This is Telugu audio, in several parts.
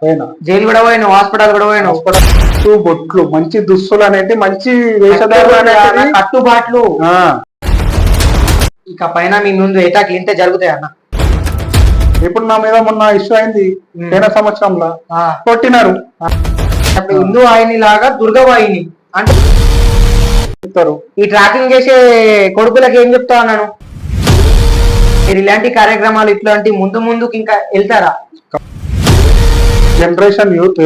పోయినా జైలు కూడా పోయినావు, హాస్పిటల్ కూడా పోయినావు. బొట్లు, మంచి దుస్తులు అనేది, మంచి వేషధారణ అనేది, కట్టుబాట్లు. ఇక పైన మీ ముందు ఎటాక్ ఇంతే జరుగుతాయి అన్న. ఇప్పుడు నా మీద మొన్న ఇష్యూ అయింది, పోయిన సంవత్సరంలో కొట్టినారు. హిందూ వాహిని లాగా దుర్గవాహిని అంటే ఈ ట్రాకింగ్ చేసే కొడుకులకు ఏం చెప్తా ఉన్నాను, మీరు ఇలాంటి కార్యక్రమాలు ఇట్లాంటి ముందు ముందుకు ఇంకా వెళ్తారా? జనరేషన్ యూత్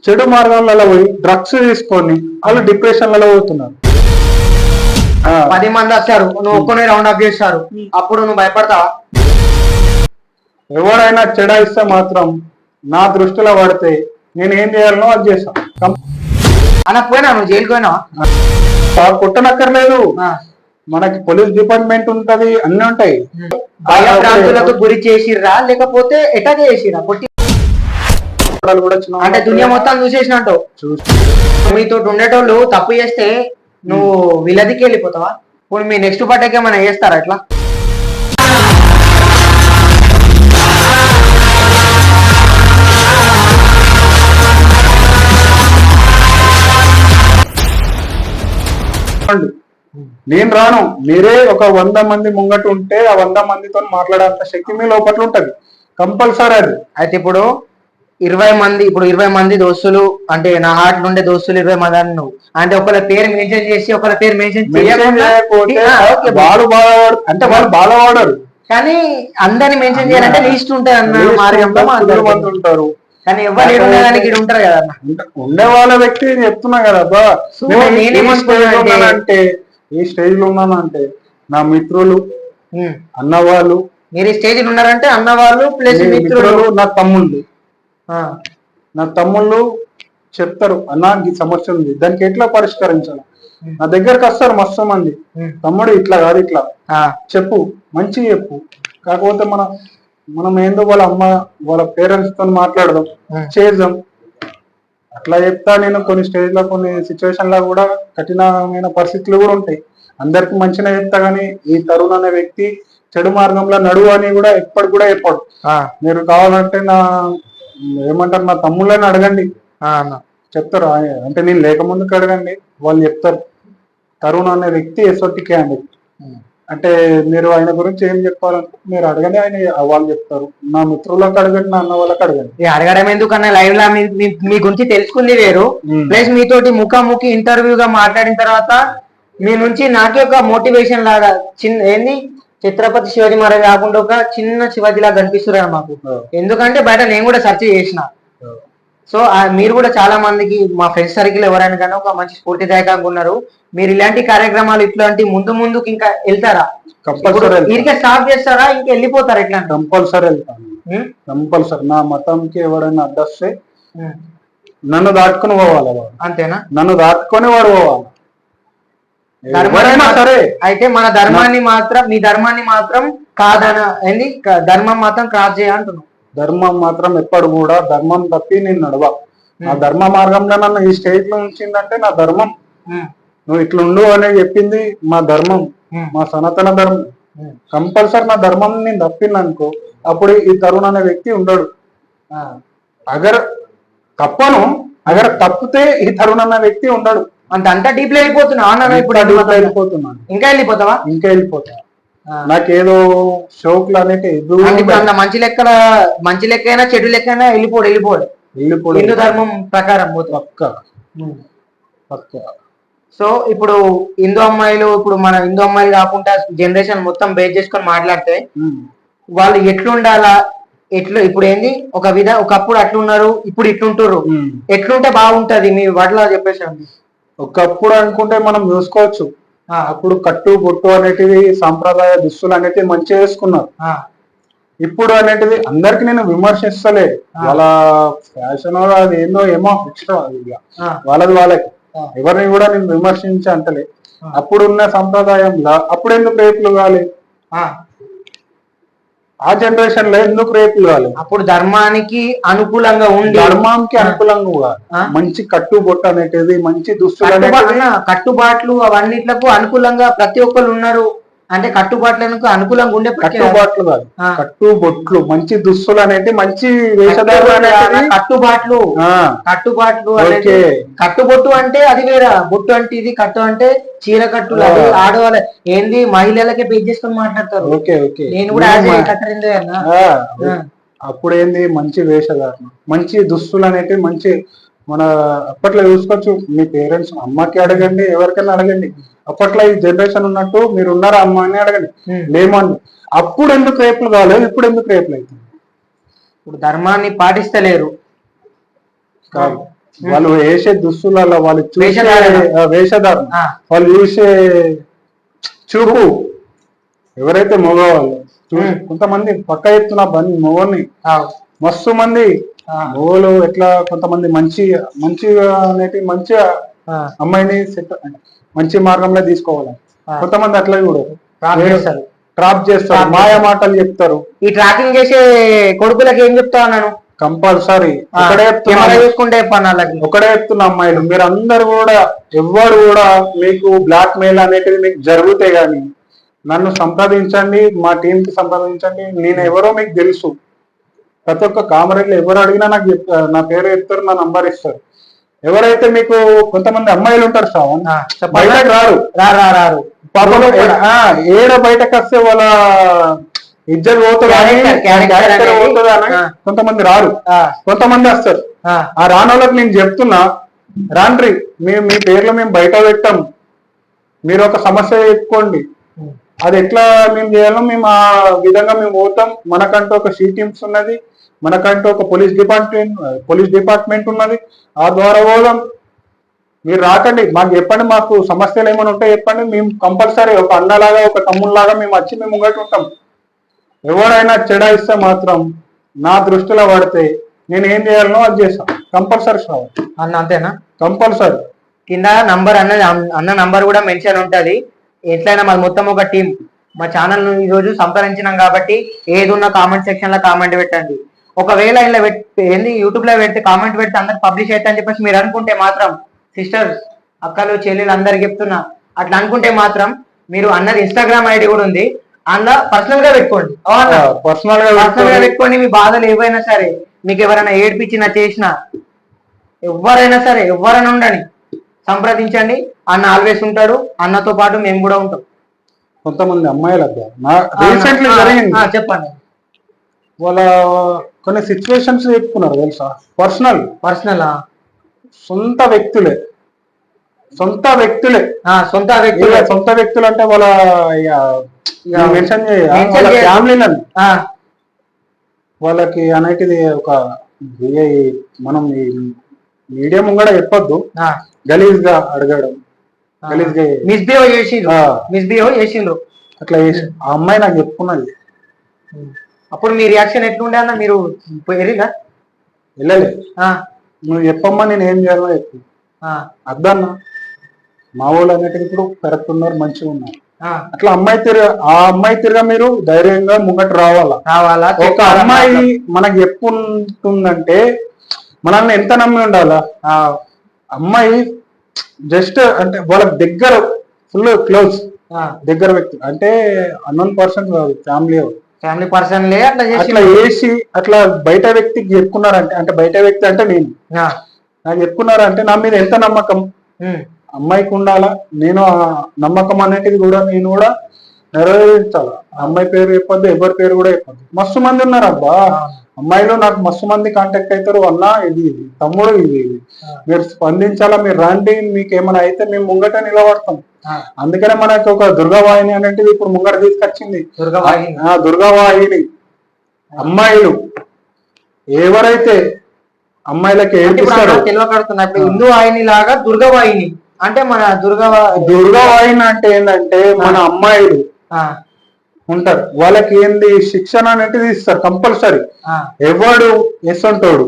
చెడు మార్గాలలో పోయి డ్రగ్స్ తీసుకొని వాళ్ళు డిప్రెషన్లలో పోతున్నారు. 10 మంది వస్తారు, నువ్వు ఒక్కనే రౌండ్ అప్ చేస్తారు, అప్పుడు నువ్వు భయపడతావా? ఎవరైనా చెడాయిస్తే మాత్రం నా దృష్టిలో పడితే నేను ఏం చేయాలనో అది చేస్తాను. అనకపోయినా నువ్వు జైలుకి పోయినావా? కొట్టనక్కర్లేదు, మనకి పోలీస్ డిపార్ట్మెంట్ ఉంటది, అన్ని ఉంటాయి. భయభ్రాంతులకు గురి చేసిర్రా లేకపోతే ఎటా చేసిరా? అంటే దునియా మొత్తం చూసేసినట్టు మీతో ఉండేటోళ్ళు తప్పు చేస్తే నువ్వు విలదికి వెళ్ళిపోతావా? ఇప్పుడు మీ నెక్స్ట్ బర్త్డేకి ఏమైనా చేస్తారా అట్లా? నేను రాను, మీరే ఒక 100 మంది ముంగట ఉంటే ఆ 100 మందితో మాట్లాడేంత శక్తి మీ లోపల ఉంటది కంపల్సరీ. అది అయితే ఇప్పుడు 20 మంది దోస్తులు అంటే నా హార్ట్ ఉండే దోస్తులు 20 మంది అని నువ్వు అంటే ఒకళ్ళ పేరు మెన్షన్ చేసి ఒకళ్ళ పేరు మెన్షన్ చేయకపోతే వాళ్ళు బాధపడరు, అంటే వాళ్ళు బాధపడరు, కానీ అందరిని మెన్షన్ చేయాలంటే లిస్ట్ ఉంటుంది అన్న, ఉంటారు. కానీ ఎవరు ఉండడానికి ఉంటారు కదా ఉండే వాళ్ళ వ్యక్తి చెప్తున్నా కదా అబ్బా. అంటే ఈ స్టేజ్ లో ఉన్నానంటే నా మిత్రులు, అన్నవాళ్ళు. మీరు ఈ స్టేజ్ లో ఉన్నారంటే అన్నవాళ్ళు ప్లస్ మిత్రులు, నా తమ్ముళ్ళు చెప్తారు, అన్నా ఈ సమస్య ఉంది, దానికి ఎట్లా పరిష్కరించాలి. నా దగ్గరకు వస్తారు మస్తు మంది, తమ్ముడు ఇట్లా కాదు ఇట్లా చెప్పు, మంచి చెప్పు. కాకపోతే మనం ఏందో వాళ్ళ అమ్మ వాళ్ళ పేరెంట్స్ తో మాట్లాడదాం, చేద్దాం అట్లా చెప్తా. నేను కొన్ని స్టేజ్ లో కొన్ని సిచ్యువేషన్ లో కూడా కఠినమైన పరిస్థితులు కూడా ఉంటాయి. అందరికి మంచిగా చెప్తా గానీ ఈ తరుణ్ అనే వ్యక్తి చెడు మార్గంలో నడువు అని కూడా ఎప్పటికి కూడా చెప్పడు. మీరు కావాలంటే ఏమంటారు నా తమ్ముళ్ళని అడగండి, చెప్తారు. అంటే నేను లేకముందుకు అడగండి, వాళ్ళు చెప్తారు. తరుణ్ అనే వ్యక్తి ఎసొట్టి క్యాండిడేట్. అంటే మీరు ఆయన గురించి ఏం చెప్పాలంటే మీరు అడగండి, ఆయన వాళ్ళు చెప్తారు. నా మిత్రులకు అడగండి, నా అన్న వాళ్ళకి అడగండి. అడగడం ఎందుకన్నా, లైవ్ లా మీ గురించి తెలుసుకుంది వేరు, ప్లస్ మీతోటి ముఖాముఖి ఇంటర్వ్యూగా మాట్లాడిన తర్వాత మీ నుంచి నాకే ఒక మోటివేషన్ లాగా ఏంది ఛత్రపతి శివాజీ మహారాజ్ కాకుండా ఒక చిన్న శివాజీ లాగా కనిపిస్తున్నారు మాకు. ఎందుకంటే బయట నేను కూడా సెర్చ్ చేసిన. సో మీరు కూడా చాలా మందికి మా ఫ్రెండ్స్ సర్కిల్ ఎవరైనా కానీ ఒక మంచి స్ఫూర్తిదాయకంగా ఉన్నారు. మీరు ఇలాంటి కార్యక్రమాలు ఇట్లాంటి ముందుకు ఇంకా వెళ్తారా? ఇంకే స్టాప్ చేస్తారా, ఇంకా వెళ్ళిపోతారా? ఇట్లా కంపల్సరీ వెళ్తాను, కంపల్సరీ. నా మతంకి ఎవరైనా అడ్డొస్తే నన్ను దాటుకుని పోవాలి వాడు, అంతేనా? నన్ను దాటుకొని వాడు పోవాలి. సరే, అయితే మన ధర్మాన్ని మాత్రం మీ ధర్మాన్ని మాత్రం కాదన ఏంది, ధర్మం మాత్రం కాదు చేయ అంటున్నాను. ధర్మం మాత్రం ఎప్పుడు కూడా ధర్మం తప్పి నేను నడవ. నా ధర్మ మార్గంలో నన్ను ఈ స్టేజ్ లో ఉంచిందంటే నా ధర్మం. నువ్వు ఇట్లుండు అని చెప్పింది మా ధర్మం, మా సనాతన ధర్మం. కంపల్సరీ నా ధర్మం నేను తప్పిందనుకో అప్పుడు ఈ తరుణ్ అనే వ్యక్తి ఉండడు. అగర్ తప్పను, అగర్ తప్పితే ఈ తరుణ్ అనే వ్యక్తి ఉండడు. అంత డీప్ లో వెళ్ళిపోతున్నా ఇప్పుడు వెళ్ళిపోతున్నాను. ఇంకా వెళ్ళిపోతావా? ఇంకా వెళ్ళిపోతా. నాకేదో షోకులు అనేవి మంచి లెక్క అయినా చెడు లెక్క అయినా వెళ్ళిపోడు హిందూ ధర్మం ప్రకారం పక్క. సో ఇప్పుడు హిందూ అమ్మాయిలు, ఇప్పుడు మన హిందూ అమ్మాయిలు కాకుండా జనరేషన్ మొత్తం బేస్ చేసుకొని మాట్లాడితే వాళ్ళు ఎట్లుండాలా, ఇప్పుడు ఏంది ఒకప్పుడు అట్లున్నారు, ఇప్పుడు ఇట్లుంటారు, ఎట్లుంటే బాగుంటది మీ వాటిలో చెప్పేసాను. ఒకప్పుడు అనుకుంటే మనం చూసుకోవచ్చు, అప్పుడు కట్టు బొట్టు అనేటివి సాంప్రదాయ దుస్తులు అనేటివి మంచిగా వేసుకున్నారు. ఇప్పుడు అనేటివి అందరికి నేను విమర్శిస్తలే, వాళ్ళ ఫ్యాషన్ అది ఏందో ఏమో ఇష్టం, వాళ్ళది వాళ్ళకి, ఎవరిని కూడా నేను విమర్శించి అంటలే. అప్పుడున్న సంప్రదాయంలో అప్పుడు ఎందుకు రేపులు కావాలి, ఆ జనరేషన్ లో ఎందుకు రేపులు కావాలి? అప్పుడు ధర్మానికి అనుకూలంగా ఉండి, ధర్మానికి అనుకూలంగా మంచి కట్టుబొట్టు అనేటిది, మంచి దుస్తులు, కట్టుబాట్లు అవన్నిట్లకు అనుకూలంగా ప్రతి ఒక్కరు ఉన్నారు. అంటే కట్టుబాట్లకు అనుకూలంగా ఉండే కట్టుబాట్లు కాదు, కట్టుబొట్లు, మంచి దుస్తులు అనేది, మంచి వేషధారణ అనేది కట్టుబాట్లు. కట్టుబాట్లు కట్టుబొట్టు అంటే అది వేరా, బొట్టు అంటే ఇది, కట్టు అంటే చీర కట్టులు. అది ఆడవాళ్ళ ఏంది మహిళలకే పేజ్ చేసుకొని మాట్లాడతారు. ఓకే ఓకే, నేను కూడా కట్టరిందే అన్నా. అప్పుడు ఏంది మంచి వేషధారణ, మంచి దుస్తులు అనేటివి మంచి. మన అప్పట్లో చూసుకోవచ్చు, మీ పేరెంట్స్ అమ్మకి అడగండి, ఎవరికైనా అడగండి, అప్పట్లో ఈ జనరేషన్ ఉన్నట్టు మీరు ఉన్నారా అమ్మ అని అడగండి, లేమని. అప్పుడు ఎందుకు రేపులు కాలేదు, ఇప్పుడు ఎందుకు రేపులు అవుతుంది? ఇప్పుడు ధర్మాన్ని పాటిస్తలేరు కాదు, వాళ్ళు వేసే దుస్తులలో, వాళ్ళు చూసే వేషధారణ, వాళ్ళు చూసే చూపు. ఎవరైతే మగవాళ్ళు కొంతమంది పక్క ఎత్తున మొగని మస్తు మంది మొగలు ఎట్లా, కొంతమంది మంచిగా అనేటి మంచిగా అమ్మాయిని మంచి మార్గంలో తీసుకోవాలి. కొంతమంది అట్లా కూడా ట్రాప్ చేస్తారు, మాయ మాటలు చెప్తారు. ఈ ట్రాకింగ్ చేసే కొడుకులకి ఏం చెప్తా ఉన్నాను, కంపల్సరీ ఒకడే చెప్తున్నా అమ్మాయిలు, మీరు అందరు కూడా ఎవ్వరు కూడా మీకు బ్లాక్ మెయిల్ అనేటివి మీకు జరుగుతాయి, కానీ నన్ను సంప్రదించండి, మా టీం కి సంప్రదించండి, నేను ఎవరో మీకు తెలుసు. ప్రతి ఒక్క కామరేట్లు ఎవరు అడిగినా నాకు నా పేరు చెప్తారు, నా నంబర్ ఇస్తారు. ఎవరైతే మీకు కొంతమంది అమ్మాయిలు ఉంటారు శ్రావణ్, బయటకు రారు పాపం, ఏడ బయటకు వస్తే వాళ్ళ ఇజ్జత్ పోతుందని కొంతమంది రారు, కొంతమంది వస్తారు. ఆ రానోళ్ళకి నేను చెప్తున్నా, రాండ్రి, మీ పేర్లు మేము బయట పెట్టాం, మీరు ఒక సమస్య చెప్పుకోండి, అది ఎట్లా మేము చేయాలో మేము ఆ విధంగా మేము పోతాం. మనకంటూ ఒక సి టీమ్స్ ఉన్నది, మనకంటూ ఒక పోలీస్ డిపార్ట్మెంట్ ఉన్నది, ఆ ద్వారా పోదాం. మీరు రాకండి, మాకు చెప్పండి, మాకు సమస్యలు ఏమైనా ఉంటే చెప్పండి, మేము కంపల్సరీ ఒక అన్నలాగా ఒక తమ్ముళ్ళలాగా మేము వచ్చి మేము ముంగట ఉంటాం. ఎవరైనా చెడాయిస్తే మాత్రం నా దృష్టిలో పడితే నేను ఏం చేయాలనో అది చేస్తాను కంపల్సరీ అన్న. అంతేనా? కంపల్సరీ. కింద నంబర్ అన్న నంబర్ కూడా మెన్షన్ ఉంటది. ఎట్లయినా మాది మొత్తం ఒక టీం. మా ఛానల్ ను ఈ రోజు సంప్రదించినాం కాబట్టి ఏది ఉన్న కామెంట్ సెక్షన్ లో కామెంట్ పెట్టండి. ఒకవేళ ఇలా ఏంది యూట్యూబ్ లో పెడితే కామెంట్ పెడితే అందరికి పబ్లిష్ అయితే అని చెప్పేసి మీరు అనుకుంటే మాత్రం, సిస్టర్స్, అక్కలు, చెల్లెలు అందరికి చెప్తున్నా, అట్లా అనుకుంటే మాత్రం మీరు అన్నది ఇన్స్టాగ్రామ్ ఐడి కూడా ఉంది, అందులో పర్సనల్ గా పెట్టుకోండి. పర్సనల్ గా పెట్టుకోండి. మీ బాధలు ఏవైనా సరే, మీకు ఎవరైనా ఏడిపించినా చేసినా, ఎవరైనా సరే, ఎవరైనా ఉండని సంప్రదించండి. అన్న ఆల్వేస్ ఉంటాడు, అన్నతో పాటు మేము కూడా ఉంటాం. కొంతమంది అమ్మాయిలు రీసెంట్లీ జరిగింది, చెప్పండి, వాళ్ళ కొన్ని సిచ్యువేషన్స్ చెప్పుకున్నారు తెలుసా, పర్సనల్ సొంత వ్యక్తులే సొంత వ్యక్తులు అంటే వాళ్ళ మెన్షన్ ఫ్యామిలీలని వాళ్ళకి అనేటిది ఒక మనం మీడియం కూడా చెప్పొద్దు, గలీజ్ గా అడగడం, మిస్బిహేవ్ చేసిండ్రు అట్లా చేసి ఆ అమ్మాయి నాకు చెప్పుకున్నది. అప్పుడు మీ రియాక్షన్ ఎట్లుండే అన్న? మీరు వెళ్ళలే, నువ్వు చెప్పమ్మా నేను ఏం చేయాలో చెప్పు. అద్దన్న మా వాళ్ళు అనేటివి ఇప్పుడు కరెక్ట్ ఉన్నారు, మంచిగా ఉన్నారు. అట్లా ఆ అమ్మాయి తిరగా మీరు ధైర్యంగా ముంగట రావాలా. ఒక అమ్మాయి మనకు చెప్పుకుంటుందంటే మనల్ని ఎంత నమ్మి ఉండాలా. ఆ అమ్మాయి జస్ట్ అంటే వాళ్ళ దగ్గర ఫుల్ క్లోజ్ దగ్గర వ్యక్తి అంటే అన్నోన్ పర్సన్ కాదు, ఫ్యామిలీ పర్సన్ అట్లా వేసి అట్లా బయట వ్యక్తికి చెప్పుకున్నారంటే, అంటే బయట వ్యక్తి అంటే నేను నాకు చెప్పుకున్నారంటే నా మీద ఎంత నమ్మకం అమ్మాయికి ఉండాలా. నేను ఆ నమ్మకం అనేటిది కూడా నేను కూడా నెరవేర్చాలి. అమ్మాయి పేరు చెప్పొద్దు, ఎవరి పేరు కూడా చెప్పొద్దు. మస్తు మంది ఉన్నారు అబ్బా అమ్మాయిలు, నాకు మస్తు మంది కాంటాక్ట్ అవుతారు. అన్న ఇది తమ్ముడు ఇది మీరు స్పందించాలా, మీరు రండి, మీకు ఏమైనా అయితే మేము ముంగట నిలబడతాం. అందుకనే మనకి ఒక దుర్గావాహిని అనేటిది ఇప్పుడు ముంగట తీసుకొచ్చింది. దుర్గావాహిని అమ్మాయిలు ఎవరైతే అమ్మాయిలకి ఏడిపిస్తారో తెలియకడుతున్నప్పుడు హిందూ వాహిని లాగా దుర్గావాహిని అంటే మన దుర్గావాహిని అంటే ఏంటంటే మన అమ్మాయిలు ఉంటారు, వాళ్ళకి ఏంది శిక్షణ అనేది ఇస్తారు కంపల్సరీ. ఎవడు ఎసంటోడు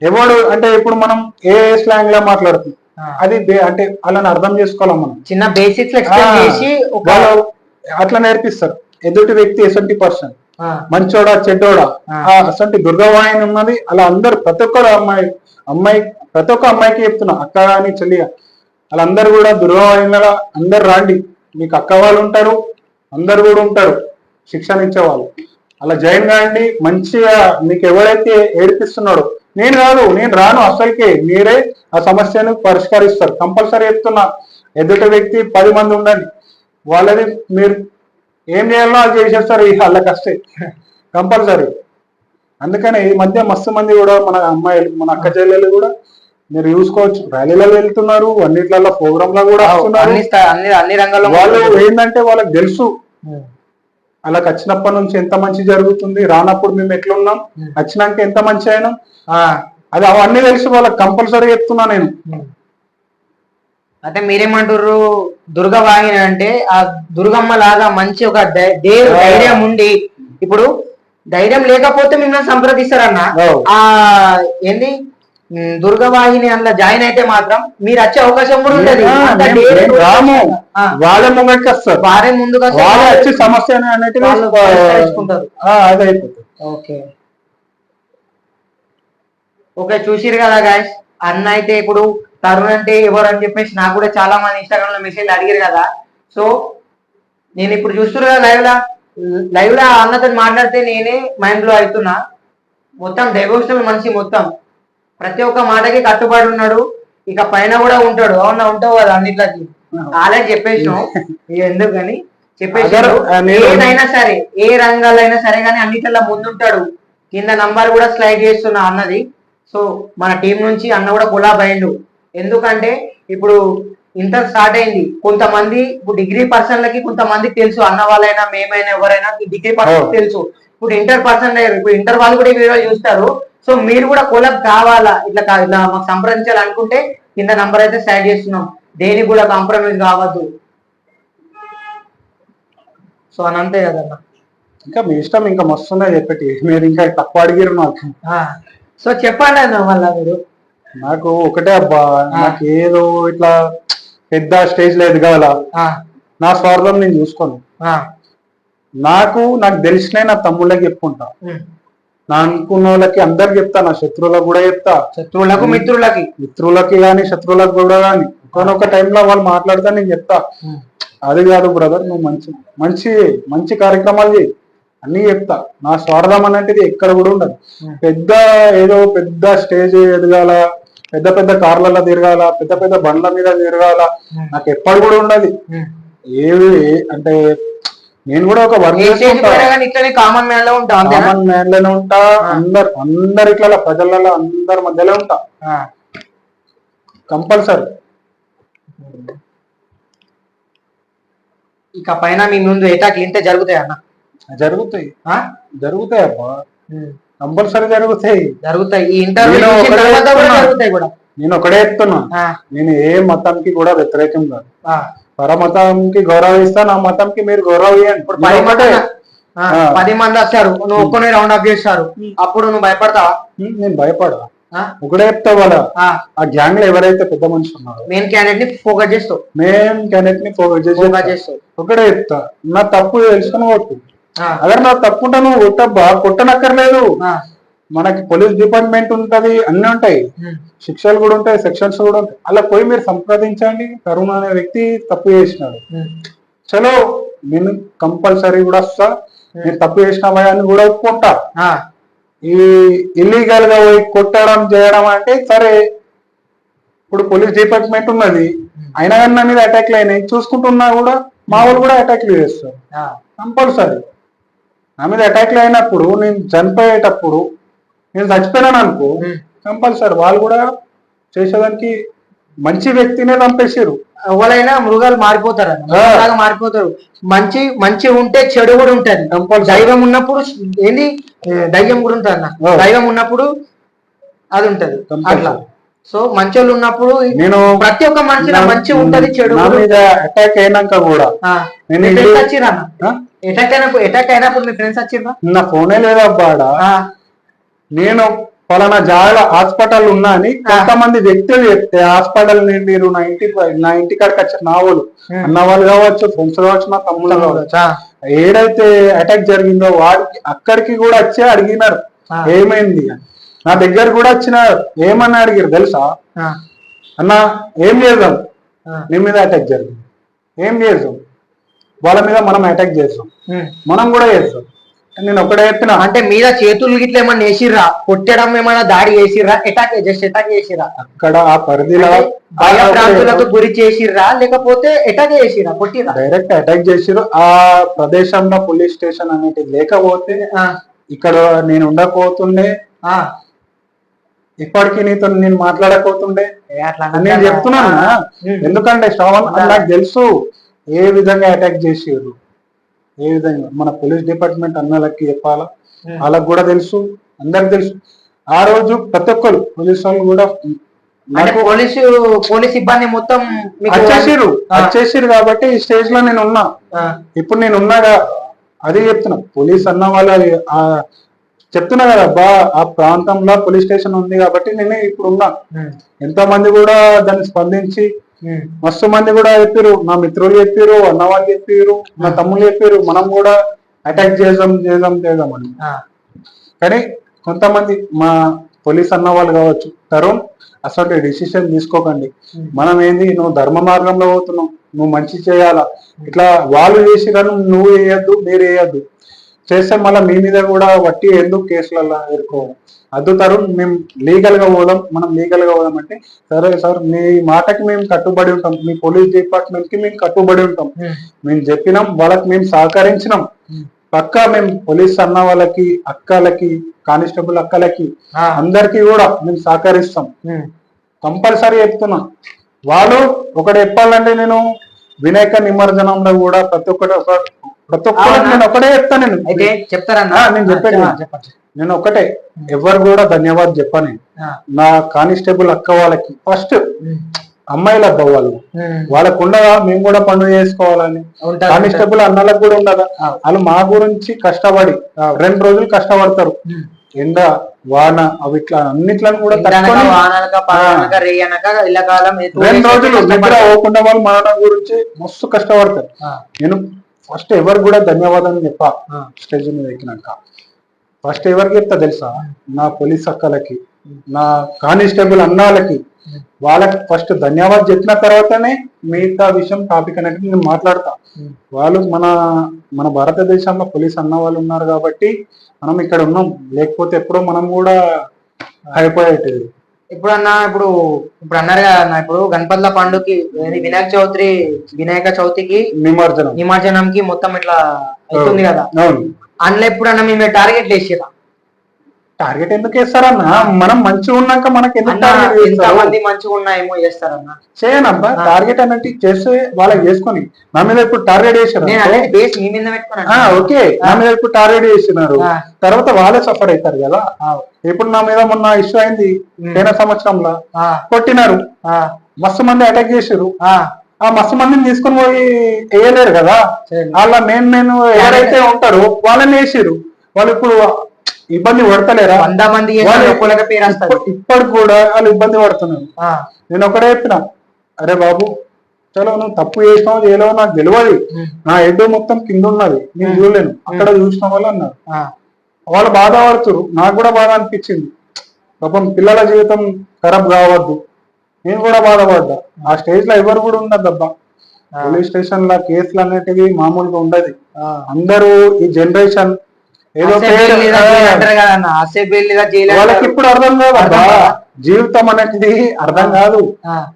ఎవడు అంటే ఇప్పుడు మనం ఏ స్లాంగ్ లా మాట్లాడుతుంది అది అంటే అలాని అర్థం చేసుకోవాలి. మనం చిన్న బేసిక్స్ చేసి అట్లా నేర్పిస్తారు. ఎదుటి వ్యక్తి ఎసంటి పర్సన్, మంచోడా చెడ్డోడా, అసంటి దుర్గవాహిని ఉన్నది. అలా అందరు ప్రతి ఒక్కరు అమ్మాయి ప్రతి ఒక్క అమ్మాయికి చెప్తున్నా, అక్క కానీ చెల్లిగా వాళ్ళందరూ కూడా దుర్గవాహినిలో అందరు రాండి, మీకు అక్క వాళ్ళు ఉంటారు, అందరు కూడా ఉంటారు శిక్షణ ఇచ్చేవాళ్ళు. అలా జాయిన్ కాండి. మంచిగా మీకు ఎవరైతే ఏడిపిస్తున్నాడో, నేను కాదు, నేను రాను అసలుకి, మీరే ఆ సమస్యను పరిష్కరిస్తారు. కంపల్సరీ చెప్తున్నా. ఎదుటి వ్యక్తి 10 మంది ఉండండి, వాళ్ళది మీరు ఏం చేయాలో అది చేసేస్తారు. వాళ్ళ కష్టే కంపల్సరీ. అందుకని ఈ మధ్య మస్తు మంది కూడా మన అమ్మాయిలు, మన అక్క చెల్లెలు కూడా మీరు చూసుకోవచ్చు, ర్యాలీలలో వెళ్తున్నారు, అన్నిట్లలో ప్రోగ్రామ్ లో కూడా వస్తున్నారు. అన్ని రంగాల్లో వాళ్ళు ఏంటంటే వాళ్ళకి తెలుసు వాళ్ళకి వచ్చినప్పటి నుంచి ఎంత మంచి జరుగుతుంది, రానప్పుడు మేము ఎట్లున్నాం, వచ్చినాక ఎంత మంచి అయినాం, అది అవన్నీ తెలుసు వాళ్ళకి. కంపల్సరీ చెప్తున్నా నేను. అంటే మీరేమంటారు, దుర్గవాహిని అంటే ఆ దుర్గమ్మ లాగా మంచి ఒక ధైర్యం ఉండి, ఇప్పుడు ధైర్యం లేకపోతే మిమ్మల్ని సంప్రదిస్తారన్న. ఆ ఏంది దుర్గవాహిని అందులో జాయిన్ అయితే మాత్రం మీరు వచ్చే అవకాశం కూడా ఉండదు. వాళ్ళే ముంగడికి వస్తారు, వారే ముందుకు వచ్చి సమస్య పరిష్కరించుకుంటారు. ఓకే ఓకే, చూసిరు కదా గాయస్. అన్న అయితే ఇప్పుడు తరుణ్ అంటే ఎవరు అని చెప్పేసి నాకు కూడా చాలా మంది ఇన్స్టాగ్రామ్ లో మెసేజ్ అడిగారు కదా. సో నేను ఇప్పుడు చూస్తున్నా కదా లైవ్ లా అన్నతో మాట్లాడితే నేనే మైండ్ లో అవుతున్నా. మొత్తం డెవోషనల్ మనిషి, మొత్తం ప్రతి ఒక్క మాటకి కట్టుబడి ఉన్నాడు. ఇక పైన కూడా ఉంటాడు. అవునా, ఉంటావు కదా అన్నిట్లకి. ఆల్రెడీ చెప్పేసినాం, ఎందుకని చెప్పేసారు. ఏదైనా సరే, ఏ రంగాలైనా సరే కానీ అన్నిట్లలో ముందుంటాడు. కింద నంబర్ కూడా స్లైడ్ చేస్తున్నా అన్నది. సో మన టీం నుంచి అన్న కూడా కొలాబ్ అయ్యిండు. ఎందుకంటే ఇప్పుడు ఇంటర్ స్టార్ట్ అయింది. కొంతమంది ఇప్పుడు డిగ్రీ పర్సన్లకి కొంతమందికి తెలుసు, అన్న వాళ్ళైనా మేమైనా ఎవరైనా డిగ్రీ పర్సన్ తెలుసు. ఇప్పుడు ఇంటర్ పర్సన్ అయ్యారు, ఇప్పుడు ఇంటర్ వాళ్ళు కూడా ఈ వీడియో చూస్తారు. సో మీరు కూడా కొలాబ్ కావాలా, ఇట్లా మాకు సంప్రదించాలనుకుంటే కింద నంబర్ అయితే స్లైడ్ చేస్తున్నాం. దేనికి కూడా కాంప్రమైజ్ కావద్దు. సో అని అంతే కదన్న. ఇంకా మీ ఇష్టం, ఇంకా మస్తున్నాయి చెప్పటి, మీరు ఇంకా తక్కువ అడిగిరు నాకు. సో చెప్పండి అన్న. మళ్ళా మీరు నాకు ఒకటే అబ్బా, నాకు ఏదో ఇట్లా పెద్ద స్టేజ్ లో ఎదగాల, నా స్వార్థం నేను చూసుకోను. నాకు తెలిసిన నా తమ్ముళ్ళకి చెప్పుకుంటా, నా అనుకున్న వాళ్ళకి అందరికి చెప్తా, నా శత్రువులకు కూడా చెప్తా. శత్రువులకు మిత్రులకి కానీ శత్రువులకు కూడా కానీ ఒకనొక టైంలో వాళ్ళు మాట్లాడితే నేను చెప్తా, అది కాదు బ్రదర్, నువ్వు మంచి మంచి మంచి కార్యక్రమాలు చేయి, అన్ని చెప్తా. నా స్వార్థం అనేది ఎక్కడ కూడా ఉండదు. ఏదో పెద్ద స్టేజ్ ఎదగాల, పెద్ద పెద్ద కార్లలో తిరగాల, పెద్ద పెద్ద బండ్ల మీద తిరగాల, నాకు ఎప్పుడు కూడా ఉండదు. ఏవి అంటే నేను కూడా ఒక కామన్ మ్యాన్ లోనే ఉంటా, అందరు ఇట్లా ప్రజలలో అందరి మధ్యలో ఉంటా కంపల్సరీ. ఇక పైన మీ ముందు ఎటాక్లు ఇంతే జరుగుతాయి అన్న? జరుగుతాయి అబ్బా, కంపల్సరీ జరుగుతాయి. ఈ ఇంటర్వ్యూ జరుగుతాయి కూడా. నేను ఒకటే చెప్తున్నా, నేను ఏ మతానికి కూడా వ్యతిరేకం కాదు. పరమతానికి గౌరవిస్తా, నా మతంకి మీరు గౌరవించండి. ఇప్పుడు 10 మంది వస్తారు, నువ్వు ఒక్కనే రౌండ్ అప్ చేస్తారు, అప్పుడు నువ్వు భయపడతావా? నేను భయపడా. ఒకటే చెప్తా, వాళ్ళ ఆ గ్యాంగ్ లో ఎవరైతే పెద్ద మనిషి ఉన్నారో మెయిన్ క్యాండిడేట్ ని ఫోకస్ చేస్తావు. ఒకటే చెప్తా, నా తప్పు తెలుసుకుని కొట్టు. అదే నా తప్పు ఉంటా, నువ్వు కొట్టబ్బా, కొట్టనక్కర్లేదు. మనకి పోలీస్ డిపార్ట్మెంట్ ఉంటది, అన్ని ఉంటాయి, శిక్షలు కూడా ఉంటాయి, సెక్షన్స్ కూడా ఉంటాయి. అలా పోయి మీరు సంప్రదించండి. తరుణ్ అనే వ్యక్తి తప్పు చేసినాడు, చలో నేను కంపల్సరీ కూడా వస్తా, నేను తప్పు చేసిన భయాన్ని కూడా ఒప్పుకుంటా. ఈ ఇల్లీగల్ గా పోయి కొట్టడం చేయడం అంటే సరే, ఇప్పుడు పోలీస్ డిపార్ట్మెంట్ ఉన్నది, అయినా కానీ నా మీద అటాక్లు అయినాయి, చూసుకుంటున్నా కూడా మా వాళ్ళు కూడా అటాక్లు చేస్తారు. కంపల్సరీ నా మీద అటాక్లు అయినప్పుడు, నేను చనిపోయేటప్పుడు, నేను చచ్చిపోయినాను అనుకో, కంపల్సరీ వాళ్ళు కూడా చేసేదానికి మంచి వ్యక్తినే చంపేసారు. ఎవరైనా మృగాలు మారిపోతారు, మారిపోతారు. మంచి ఉంటే చెడు కూడా ఉంటది. దైవం ఉన్నప్పుడు ఏంది, దయ్యం కూడా ఉంటుంది అన్న. దైవం ఉన్నప్పుడు అది ఉంటది అట్లా. సో మంచోళ్ళు ఉన్నప్పుడు నేను ప్రతి ఒక్క మనిషిలో మంచి ఉంటది, చెడు అటాక్ అయినాక కూడా వచ్చిరా అటాక్ అయినప్పుడు మీ ఫ్రెండ్స్ వచ్చిర్రా? నా ఫోనే లేదబ్బాడా. నేను పలానా జాగా హాస్పిటల్ ఉన్నా అని కొంతమంది వ్యక్తులు చెప్తే, హాస్పిటల్ నుండి నా ఇంటికాడికి వచ్చిన నా వాళ్ళు, అన్న వాళ్ళు కావచ్చు, ఫ్రెండ్స్ కావచ్చు, నా తమ్ముళ్ళు కావచ్చు, ఏదైతే అటాక్ జరిగిందో వాడికి అక్కడికి కూడా వచ్చి అడిగినారు ఏమైంది. నా దగ్గర కూడా వచ్చినారు, ఏమన్నా అడిగారు తెలుసా, అన్న ఏం చేద్దాం, నీ మీద అటాక్ జరిగింది, ఏం చేద్దాం, వాళ్ళ మీద మనం అటాక్ చేస్తాం, మనం కూడా చేస్తాం. నేను ఒకటే చెప్పిన, అంటే మీద చేతులు గిట్ల ఏమన్నా వేసిర్రా, కొట్టడం ఏమన్నా దాడి చేసిర్రా, జస్ట్ అటాక్ చేసిర్రా? అక్కడ ఆ పరిధిలో భయభ్రాంతులకు గురి చేసిర్రా, లేకపోతే అటాక్ చేసిర్రా, కొట్టిర్రా? డైరెక్ట్ అటాక్ చేసిర్రు. ఆ ప్రదేశంలో పోలీస్ స్టేషన్ అనేది లేకపోతే ఇక్కడ నేను ఉండకపోతుండే, ఇప్పటికీ నీతో నేను మాట్లాడకపోతుండే. నేను చెప్తున్నాను ఎందుకంటే శ్రావణ్ నాకు తెలుసు ఏ విధంగా అటాక్ చేసిర్రు, ఏ విధంగా మన పోలీస్ డిపార్ట్మెంట్ అన్నలకి చెప్పాలా, వాళ్ళకి కూడా తెలుసు, అందరికి తెలుసు. ఆ రోజు ప్రతి ఒక్కరు పోలీసు వాళ్ళు కూడా పోలీస్ సిబ్బంది మొత్తం వచ్చేసిరు కాబట్టి ఈ స్టేజ్ లో నేను ఉన్నా. ఇప్పుడు నేను ఉన్నాగా, అదే చెప్తున్నా. పోలీస్ అన్న వాళ్ళ చెప్తున్నా కదా అబ్బా, ఆ ప్రాంతంలో పోలీస్ స్టేషన్ ఉంది కాబట్టి నేనే ఇప్పుడు ఉన్నా. ఎంతో మంది కూడా దాన్ని స్పందించి మస్తు మంది కూడా చెప్పారు, నా మిత్రులు చెప్పారు, అన్న వాళ్ళు చెప్పారు, నా తమ్ముళ్ళు చెప్పారు, మనం కూడా అటాక్ చేద్దాం అని. కానీ కొంతమంది మా పోలీస్ అన్న వాళ్ళు కావచ్చు, తరుణ్ అసలు డిసిషన్ తీసుకోకండి. మనం ఏంది, నువ్వు ధర్మ మార్గంలో పోతున్నావు, నువ్వు మంచి చేయాలా. ఇట్లా వాళ్ళు చేసిరని నువ్వు వేయద్దు, మీరు వేయద్దు. చేస్తే మళ్ళీ మీ మీద కూడా వట్టి ఎందుకు కేసులలో ఎదుర్కోవాలి. అద్దు తరుణ్, మేము లీగల్ గా పోదాం, మనం లీగల్ గా పోదాం అంటే, సరే సార్ మీ మాటకి మేము కట్టుబడి ఉంటాం, మీ పోలీస్ డిపార్ట్మెంట్ కి మేము కట్టుబడి ఉంటాం, మేము చెప్పినాం, వాళ్ళకి మేము సహకరించినాం. పక్కా మేము పోలీస్ అన్న వాళ్ళకి, అక్కలకి, కానిస్టేబుల్ అక్కలకి అందరికి కూడా మేము సహకరిస్తాం. కంపల్సరీ చెప్తున్నా. వాళ్ళు ఒకటి చెప్పాలంటే, నేను వినాయక నిమజ్జనంలో కూడా ప్రతి ఒక్కటి నేను ఒకటే చెప్తాను. నేను చెప్తారన్నా, నేను చెప్పాను, నేను ఒకటే, ఎవరు కూడా ధన్యవాదాలు చెప్పని. నా కానిస్టేబుల్ అక్క వాళ్ళకి ఫస్ట్, అమ్మాయిల అబ్బా వాళ్ళకు ఉండగా మేము కూడా పండుగ చేసుకోవాలని. కానిస్టేబుల్ అన్నలకు కూడా ఉండగా, వాళ్ళు మా గురించి కష్టపడి 2 రోజులు కష్టపడతారు. ఎండ వాన అవి ఇట్లా అన్నిట్లను కూడా 2 రోజులు నిద్ర పోకుండా వాళ్ళు మన గురించి మస్తు కష్టపడతారు. నేను ఫస్ట్ ఎవరు కూడా ధన్యవాదాలు చెప్పా. స్టేజ్ మీద ఎక్కినాక ఫస్ట్ ఎవరికి చెప్తా తెలుసా, నా పోలీస్ అక్కలకి, నా కానిస్టేబుల్ అన్నాలకి, వాళ్ళకి ఫస్ట్ ధన్యవాదాలు చెప్పిన తర్వాతనే మిగతా విషయం టాపిక్ అనేది నేను మాట్లాడతా. వాళ్ళు మన భారతదేశంలో పోలీస్ అన్న వాళ్ళు ఉన్నారు కాబట్టి మనం ఇక్కడ ఉన్నాం, లేకపోతే ఎప్పుడో మనం కూడా అయిపోయేది. ఇప్పుడు అన్నారు కదా అన్న, ఇప్పుడు గణపతుల పండుగకి, వినాయక చవితికి నిమజ్జనంకి మొత్తం ఇట్లా అవుతుంది కదా, అందులో ఎప్పుడన్నా మేము టార్గెట్ వేసిరా? టార్గెట్ ఎందుకు వేస్తారన్న, మనం మంచిగా ఉన్నాక మనకి ఎంతమంది మంచిగా ఉన్నాయేమో చేస్తారన్న. చేయనబ్బా, టార్గెట్ అన్నట్టు చేస్తే వాళ్ళకి చేసుకొని నా మీద ఇప్పుడు టార్గెట్ వేసారు. ఓకే, నా మీద ఇప్పుడు టార్గెట్ చేస్తున్నారు, తర్వాత వాళ్ళే సఫర్ అవుతారు కదా. ఇప్పుడు నా మీద మొన్న ఇష్యూ అయింది, 10వ సంవత్సరంలో కొట్టినారు, మస్తు మంది అటాక్ చేసారు. ఆ మస్తు మందిని తీసుకొని పోయి వేయలేరు కదా, వాళ్ళ నేను ఎవరైతే ఉంటారో వాళ్ళని వేసారు. వాళ్ళు ఇప్పుడు ఇబ్బంది పడతలేరా? 100 మంది ఇప్పటికి కూడా వాళ్ళు ఇబ్బంది పడుతున్నారు. నేను ఒకటే చెప్పిన, అరే బాబు చలో, నువ్వు తప్పు చేసినావు చేయలేవు నాకు తెలియదు, నా హెడ్ మొత్తం కింద ఉన్నది, నేను చూడలేను, అక్కడ చూసిన వాళ్ళు అన్నారు. వాళ్ళు బాధపడుతున్నారు, నాకు కూడా బాధ అనిపించింది. పాపం పిల్లల జీవితం ఖరాబ్ కావద్దు, నేను కూడా బాధపడ్డా. ఆ స్టేజ్ లో ఎవరు కూడా ఉండదు అబ్బా. పోలీస్ స్టేషన్ లో కేసులు అనేటివి మామూలుగా ఉండదు. అందరూ ఈ జనరేషన్ వాళ్ళకి ఇప్పుడు అర్థం కాదు, జీవితం అనేది అర్థం కాదు.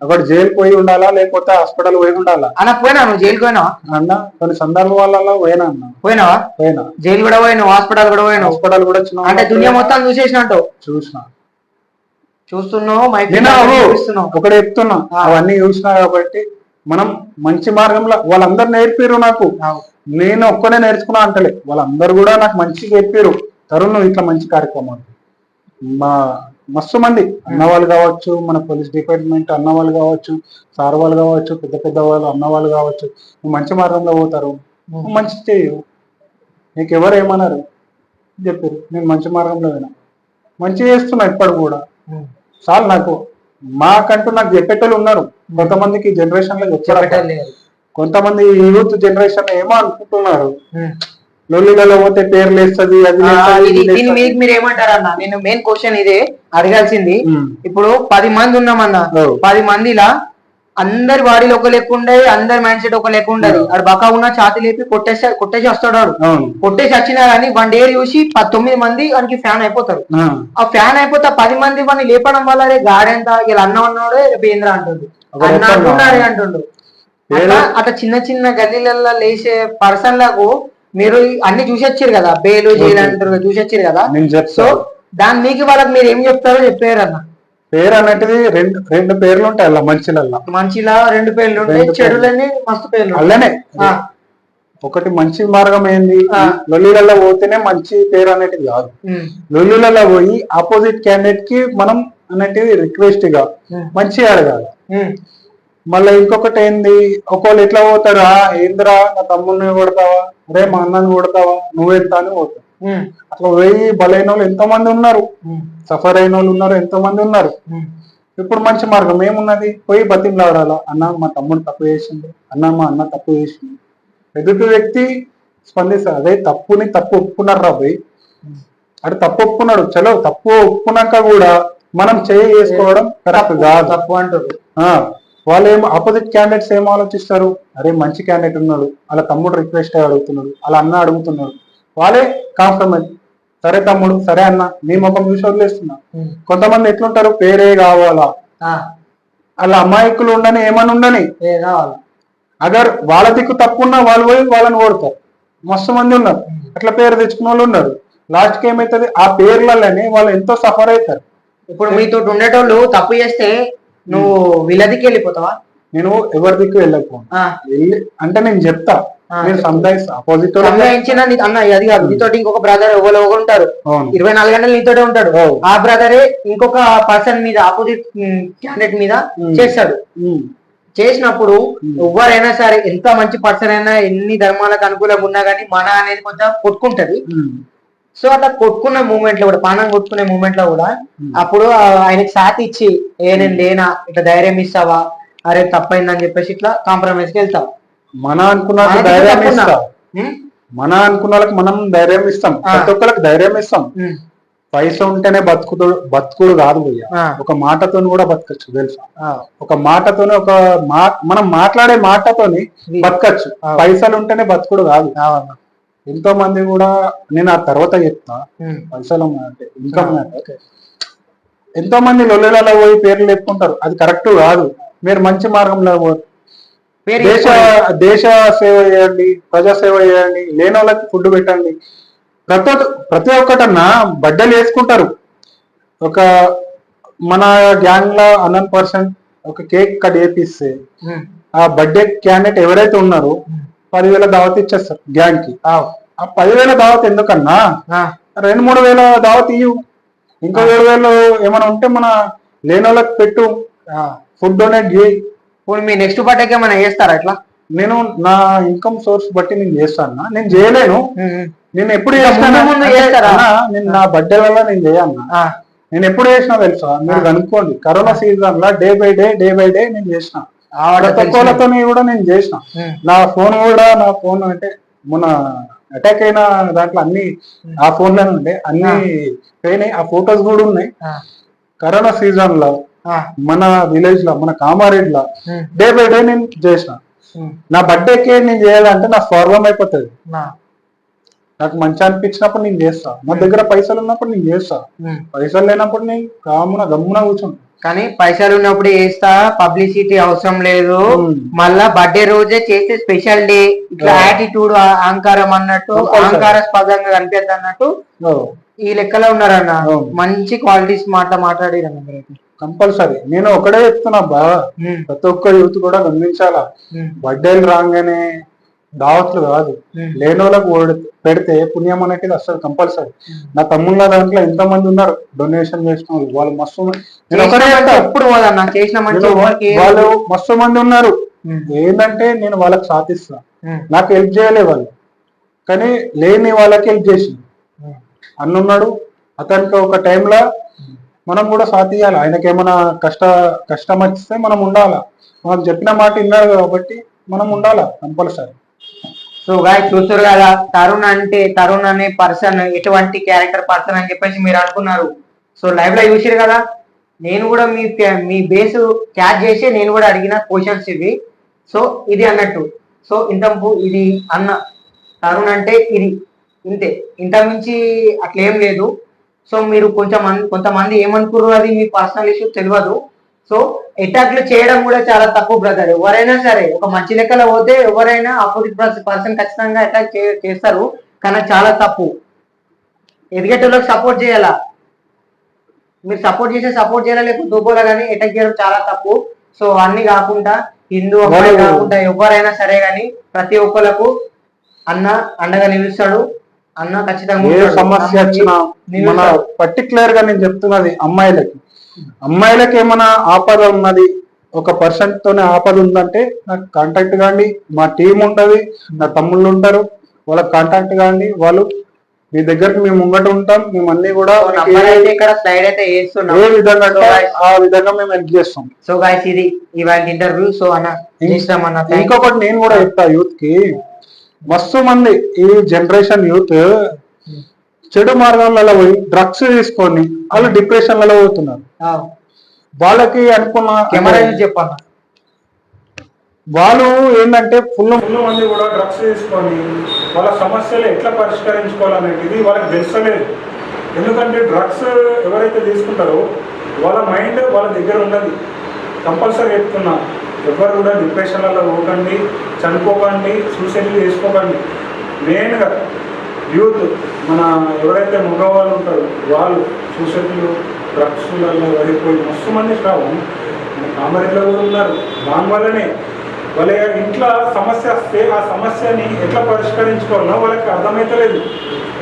ఒకటి జైలు పోయి ఉండాలా, లేకపోతే హాస్పిటల్ పోయి ఉండాలా. అన్న పోయినా, నువ్వు జైలు పోయినావా అన్న? కొన్ని సందర్భాలలో పోయినా అన్న. పోయినా జైలు కూడా పోయినావు, హాస్పిటల్ కూడా పోయినావు. హాస్పిటల్ కూడా అంటే దునియా మొత్తం చూసేసినట్టు చూస్తున్నావు. ఒకటి చెప్తున్నా, అవన్నీ చూసినా కాబట్టి మనం మంచి మార్గంలో, వాళ్ళందరూ నేర్పిరు నాకు, నేను ఒక్కనే నేర్చుకున్నా అంటలే, వాళ్ళందరూ కూడా నాకు మంచిగా చెప్పారు. తరుణ్ ఇట్లా మంచి కార్యక్రమాలు, మస్తు మంది అన్న వాళ్ళు కావచ్చు, మన పోలీస్ డిపార్ట్మెంట్ అన్న వాళ్ళు కావచ్చు, సార్ వాళ్ళు కావచ్చు, పెద్ద పెద్ద వాళ్ళు అన్న వాళ్ళు కావచ్చు, నువ్వు మంచి మార్గంలో పోతారు, నువ్వు మంచి చేయు, నీకు ఎవరు ఏమన్నారు చెప్పారు. నేను మంచి మార్గంలో పోయినా, మంచి చేస్తున్నా ఇప్పుడు కూడా. చాలు, నాకు మాకంటూ నాకు చెప్పేటోళ్ళు ఉన్నారు. కొంతమందికి జనరేషన్ లో చెప్పారు, కొంతమంది యూత్ జనరేషన్ ఏమో అనుకుంటున్నారు, లొల్లిలలో పోతే పేర్లు వేస్తుంది అది. మీరు ఏమంటారన్న? నేను మెయిన్ క్వశ్చన్ ఇదే అడగాల్సింది. ఇప్పుడు 10 మంది ఉన్నామన్నా, 10 మందిలా అందరి బాడీలో ఒక లెక్క ఉండదు, అందరి మైండ్ సెట్ ఒక లెక్క ఉండదు. ఆడు బకా ఉన్న ఛాతి లేపి కొట్టేసి వస్తాడు. వాడు కొట్టేసి వచ్చినా కానీ వన్ డే చూసి 9 మంది వానికి ఫ్యాన్ అయిపోతారు. ఆ ఫ్యాన్ అయిపోతే 10 మంది వాడిని లేపడం వల్ల అరే గాడెంత ఇలా అన్న ఉన్నాడే పేంద్ర అంటుండు, అన్న అంటున్నాడే అంటుండు. అట్లా చిన్న చిన్న గల్లీలలో లేచే పర్సన్ లకు మీరు అన్ని చూసొచ్చారు కదా, బేలు జైలు చూసొచ్చారు కదా. సో దాని మీకు వాళ్ళకి మీరు ఏం చెప్తారో చెప్పారు అన్న. పేరు అన్నట్టుది రెండు పేర్లు ఉంటాయి అలా మంచిలా 2 పేర్లు ఉంటాయి, చెడులని మస్తు పేర్లు అలానే. ఒకటి మంచి మార్గం ఏంది, లొల్లిలలో పోతేనే మంచి పేరు అనేటిది కాదు. లొల్లిలలో పోయి ఆపోజిట్ క్యాండిడేట్ కి మనం అన్నట్టుది రిక్వెస్ట్ గా మంచిగా అడగాలి. మళ్ళీ ఇంకొకటి ఏంది, ఒకళ్ళు ఎట్లా పోతారా, ఏంద్రా నా తమ్ముడిని కొడతావా, అరే మా అన్నని కొడతావా, నువ్వెంత అని పోతావు. అట్లా పోయి బలైన వాళ్ళు ఎంతో మంది ఉన్నారు, సఫర్ అయిన వాళ్ళు ఉన్నారు, ఎంతో మంది ఉన్నారు. ఇప్పుడు మంచి మార్గం ఏమున్నది, పోయి బతిమలాడాలా, అన్న మా తమ్ముడు తప్పు చేసింది, అన్న మా అన్న తప్పు చేసింది. ఎదుటి వ్యక్తి స్పందిస్తారు, అదే తప్పు ఒప్పుకున్నారు రా పోయి, అది తప్పు ఒప్పుకున్నాడు, చలో తప్పు ఒప్పుకున్నాక కూడా మనం చేసుకోవడం కరెక్ట్ కాదు, తప్పు అంటారు. వాళ్ళు ఆపోజిట్ క్యాండిడేట్స్ ఏం ఆలోచిస్తారు, అరే మంచి క్యాండిడేట్ ఉన్నాడు, అలా తమ్ముడు రిక్వెస్ట్ అడుగుతున్నాడు, అలా అన్న అడుగుతున్నాడు, వాళ్ళే కాంప్రమైజ్. సరే తమ్ముడు, సరే అన్న, నీ ముఖం చూసి వదిలేస్తున్నా. కొంతమంది ఎట్లుంటారు, పేరే కావాలా, అలా అమాయకులు ఉండని ఏమని ఉండని అగర్ వాళ్ళ దిక్కు తప్పున్నా వాళ్ళు పోయి వాళ్ళని ఓడతారు. మస్తు మంది ఉన్నారు అట్లా పేరు తెచ్చుకున్న వాళ్ళు ఉన్నారు. లాస్ట్కి ఏమైతుంది, ఆ పేర్లలోనే వాళ్ళు ఎంతో సఫర్ అవుతారు. ఇప్పుడు మీతో ఉండేటోళ్ళు తప్పు చేస్తే నువ్వు వీళ్ళ దిక్కు వెళ్ళిపోతావా? నేను ఎవరి దిక్కు వెళ్ళకపోను, అంటే నేను చెప్తా, నేను సంతైస్ ఆపోజిట్ అన్న అది కాదు. నీతో ఇంకొక బ్రదర్ ఎవరో ఉంటారు, 24 గంటలు నీతోటే ఉంటాడు. ఆ బ్రదరే ఇంకొక పర్సన్ మీద, ఆపోజిట్ క్యాండిడేట్ మీద చేస్తాడు. చేసినప్పుడు ఎవరైనా సరే, ఎంత మంచి పర్సన్ అయినా, ఎన్ని ధర్మాలకు అనుకూలంగా ఉన్నా గానీ మన అనేది కొంచెం కొట్టుకుంటది. సో అట్లా కొట్టుకున్న మూమెంట్ లో కూడా, పానం కొట్టుకునే మూమెంట్ లో కూడా అప్పుడు ఆయనకి సాథ్ ఇచ్చి, నేను లేనా, ఇట్లా ధైర్యం ఇస్తావా, అరే తప్పైందని చెప్పేసి ఇట్లా కాంప్రమైజ్ కి వెళ్తాం. మన అనుకున్న ధైర్యం ఇస్తాం, మన అనుకున్న వాళ్ళకి మనం ధైర్యం ఇస్తాం, ప్రతి ఒక్కరికి ధైర్యం ఇస్తాం. పైసా ఉంటేనే బతుకుడు కాదు భయ్య, ఒక మాటతో కూడా బతకచ్చు తెలుసా. ఒక మాటతోనే మనం మాట్లాడే మాటతోని బతకచ్చు, పైసలు ఉంటేనే బతుకుడు కాదు. ఎంతో మంది కూడా, నేను ఆ తర్వాత చెప్తా, పైసలు అంటే ఇన్కమ్ అంటే ఎంతో మంది లొల్లిలలో పోయి పేర్లు చెప్పుకుంటారు, అది కరెక్ట్ కాదు. మీరు మంచి మార్గంలో దేశ సేవ చేయండి, ప్రజా సేవ చేయండి, లేని వాళ్ళకి ఫుడ్ పెట్టండి. ప్రతి ఒక్కటన్నా బడ్డలు వేసుకుంటారు. ఒక మన గ్యాంగ్ లో 100% ఒక కేక్ కట్ చేపిస్తే ఆ బర్త్డే క్యాండిడేట్ ఎవరైతే ఉన్నారో 10,000 దావత్ ఇచ్చేస్తారు గ్యాంగ్ కి. ఆ 10,000 దావత్ ఎందుకన్నా, 2-3 వేల దావత్ ఇవ్వు, ఇంకో 7,000 ఏమైనా ఉంటే మన లేని వాళ్ళకి పెట్టు, ఫుడ్ డొనేట్ చేయి. ఇప్పుడు మీ నెక్స్ట్ బర్త్డేకి ఏమైనా చేస్తారా ఇట్లా? నేను నా ఇన్కమ్ సోర్స్ బట్టి నేను చేస్తాను, నేను చేయలేను. నేను ఎప్పుడు నేను నా బర్త్డే వల్ల నేను చేయన్నా, నేను ఎప్పుడు చేసినా తెలుసా, మీరు కనుక్కోండి. కరోనా సీజన్ లో డే బై డే నేను చేసిన, తక్కువలతో కూడా నేను చేసిన. నా ఫోన్ అంటే మొన్న అటాక్ అయిన దాంట్లో అన్ని ఆ ఫోన్ లోనే ఉండే, అన్ని పోయినాయి, ఆ ఫొటోస్ కూడా ఉన్నాయి. కరోనా సీజన్ లో మన విలేజ్ లో, మన కామారెడ్డి లో డే బై డే నేను చేసిన. నా బర్త్డేకి నేను చేయాలంటే నా స్వర్గం అయిపోతుంది. నాకు మంచి అనిపించినప్పుడు నేను చేస్తా, నా దగ్గర పైసలు ఉన్నప్పుడు నేను చేస్తా, పైసలు లేనప్పుడు నేను గమ్మున కూర్చుంటా. కానీ పైసలు ఉన్నప్పుడు చేస్తా, పబ్లిసిటీ అవసరం లేదు, మళ్ళా బర్త్డే రోజే చేస్తే స్పెషల్ డే, ఇట్లా యాటిట్యూడ్, అహంకారం అన్నట్టు, అహంకారాస్పదంగా కనిపిద్ది అన్నట్టు ఈ లెక్కలో ఉన్నారన్న. మంచి క్వాలిటీస్ మాట్లాడి కంపల్సరీ. నేను ఒకటే చెప్తున్నా బాగా, ప్రతి ఒక్క యూత్ కూడా గమనించాలా, బర్త్డేలు రాగానే దావత్లు కాదు, లేని వాళ్ళకు పెడితే పుణ్యం అనేది అసలు కంపల్సరీ. నా తమ్ముళ్ళ దాంట్లో ఎంత మంది ఉన్నారు డొనేషన్ చేసిన వాళ్ళు, వాళ్ళు మస్తు, వాళ్ళు మస్తు మంది ఉన్నారు. ఏంటంటే నేను వాళ్ళకి సాధిస్తా, నాకు హెల్ప్ చేయలే వాళ్ళు, కానీ లేని వాళ్ళకి హెల్ప్ చేసిన అన్నున్నాడు. అతనికి ఒక టైంలో మనం కూడా సాథ్ ఇవ్వాలి. ఆయనకి ఏమైనా కష్టం వచ్చిస్తే మనం ఉండాలా, మనకు చెప్పిన మాట విన్నాడు కాబట్టి మనం ఉండాలా కంపల్సరీ. సో గాయ్ చూస్తారు కదా, తరుణ్ అనే పర్సన్ ఎటువంటి క్యారెక్టర్ పర్సన్ అని చెప్పేసి మీరు అనుకున్నారు. సో లైవ్ లో చూసారు కదా, నేను కూడా మీ బేస్ క్యాచ్ చేసి నేను కూడా అడిగిన క్వశ్చన్స్ ఇవి. సో ఇది అన్నట్టు. సో ఇది అన్న తరుణ్ అంటే ఇది ఇంతే, ఇంత మించి అట్లా ఏం లేదు. సో మీరు కొంతమంది ఏమనుకున్నారు, అది మీ పర్సనల్ ఇష్యూ తెలియదు. సో అటాక్లు చేయడం కూడా చాలా తప్పు బ్రదర్. ఎవరైనా సరే ఒక మంచి లెక్కలో పోతే ఎవరైనా ఆపోజిట్ పర్సన్ ఖచ్చితంగా అటాక్ చేస్తారు, కానీ చాలా తప్పు. ఎదిగేటోళ్ళకి సపోర్ట్ చేయాలా, మీరు సపోర్ట్ చేయాలా, లేకపోతే దూపోలా, కానీ అటాక్ చేయడం చాలా తప్పు. సో అన్ని కాకుండా హిందూ అమ్మాయి కాకుండా ఎవరైనా సరే కానీ ప్రతి ఒక్కరికి అన్న అండగా నిలుస్తాడు. అన్న ఖచ్చితంగా ఏ సమస్య వచ్చినా మన పర్టికులర్ గా నేను చెప్తున్నది అమ్మాయిలకి ఏమైనా ఆపద ఉన్నది, ఒక పర్సన్ తోనే ఆపద ఉందంటే నాకు కాంటాక్ట్ కాండి, మా టీం ఉంటది, నా తమ్ముళ్ళు ఉంటారు, వాళ్ళకి కాంటాక్ట్ కాండి. వాళ్ళు మీ దగ్గరకు మేము ముంగట ఉంటాం. మేము అన్ని కూడా ఇక్కడ స్లైడ్ అయితే చేస్తున్నాం, ఏ విధంగా ఆ విధంగా మేము హెల్ప్ చేస్తాం. సో గైస్ ఇది ఇవాళ ఇంటర్వ్యూ. సో అన్న ఇంకొకటి నేను కూడా చెప్తా, యూత్ కి మస్తు మంది ఈ జనరేషన్ యూత్ చెడు మార్గాలలో పోయి డ్రగ్స్ తీసుకొని వాళ్ళు డిప్రెషన్లలో పోతున్నారు. వాళ్ళకి అనుకున్న కెమెరా చెప్పాలి, వాళ్ళు ఏంటంటే ఫుల్ మంది కూడా డ్రగ్స్ తీసుకొని వాళ్ళ సమస్యలు ఎట్లా పరిష్కరించుకోవాలనేది వాళ్ళకి తెలుసలేదు. ఎందుకంటే డ్రగ్స్ ఎవరైతే తీసుకుంటారో వాళ్ళ మైండ్ వాళ్ళ దగ్గర ఉన్నది. కంపల్సరీ చెప్తున్నా, ఎవరు కూడా డిప్రెషన్లలో పోకండి, చనిపోకండి, సూసైడ్లు చేసుకోకండి. మెయిన్గా యూత్ మన ఎవరైతే మగవాళ్ళు ఉంటారో వాళ్ళు సూసైడ్లు డ్రగ్స్లలో వెళ్ళిపోయి మస్తు మంది స్టాఫ్ కామరెడ్లో కూడా ఉన్నారు. దానివల్లనే వాళ్ళ ఇంట్లో సమస్య వస్తే ఆ సమస్యని ఎట్లా పరిష్కరించుకోవాలో వాళ్ళకి అర్థమవుతలేదు.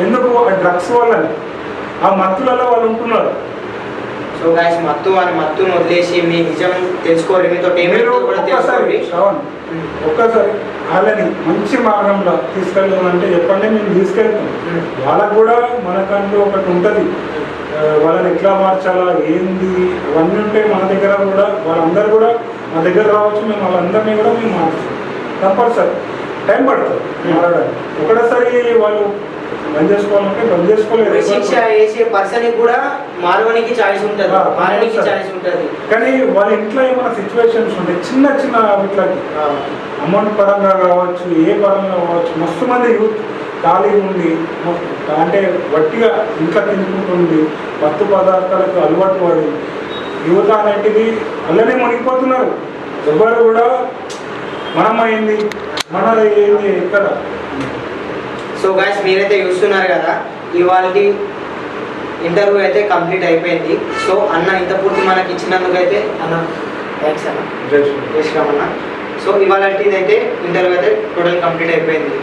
ఎందుకు? ఆ డ్రగ్స్ వల్లని, ఆ మత్తులలో వాళ్ళు ఉంటున్నారు. సో గైస్ మత్తును వదిలేసి మీ నిజం తెలుసుకోవాలి, మీతో ఒక్కసారి వాళ్ళని మంచి మార్గంలో తీసుకెళ్ళాలంటే చెప్పండి, మేము తీసుకెళ్తాం. వాళ్ళకు కూడా మనకంటూ ఒకటి ఉంటుంది, వాళ్ళని ఎట్లా మార్చాలా ఏంది అవన్నీ ఉంటే మన దగ్గర కూడా వాళ్ళందరూ కూడా మా దగ్గర రావచ్చు. మేము వాళ్ళందరినీ కూడా మేము మార్చాం. కంపల్సరీ టైం పడుతుంది మారడానికి. ఒకటేసారి వాళ్ళు బంద్ చేసుకోవాలంటే బంద్ చేసుకోలేదు. శిక్ష వేసే పర్సన్ కూడా మారడానికి ఛాయిస్ ఉంటుంది, మారడానికి ఛాయిస్ ఉంటుంది. కానీ వాళ్ళ ఇంట్లో ఏమైనా సిచ్యువేషన్స్ ఉంటాయి, చిన్న చిన్న వీటికి అమౌంట్ పరంగా కావచ్చు, ఏ పరంగా కావచ్చు. మస్తు మంది యూత్ ఖాళీ ఉండి అంటే వట్టిగా ఇంట్లో తినుకుంటుంది, మత్తు పదార్థాలకు అలవాటు పడి యువత అనేటిది అల్లనే మునిగిపోతున్నారు. ఎవరు కూడా మనమైంది మనది ఏంది ఎక్కడ. సో గైస్ మీరైతే చూస్తున్నారు కదా, ఇవాళ ఇంటర్వ్యూ అయితే కంప్లీట్ అయిపోయింది. సో అన్న ఇంత పూర్తి మనకి ఇచ్చినందుకు అయితే అన్న థ్యాంక్స్ అన్న, జై శ్రీరామ్ అన్న. సో ఇవాళ అయితే ఇంటర్వ్యూ అయితే టోటల్ కంప్లీట్ అయిపోయింది.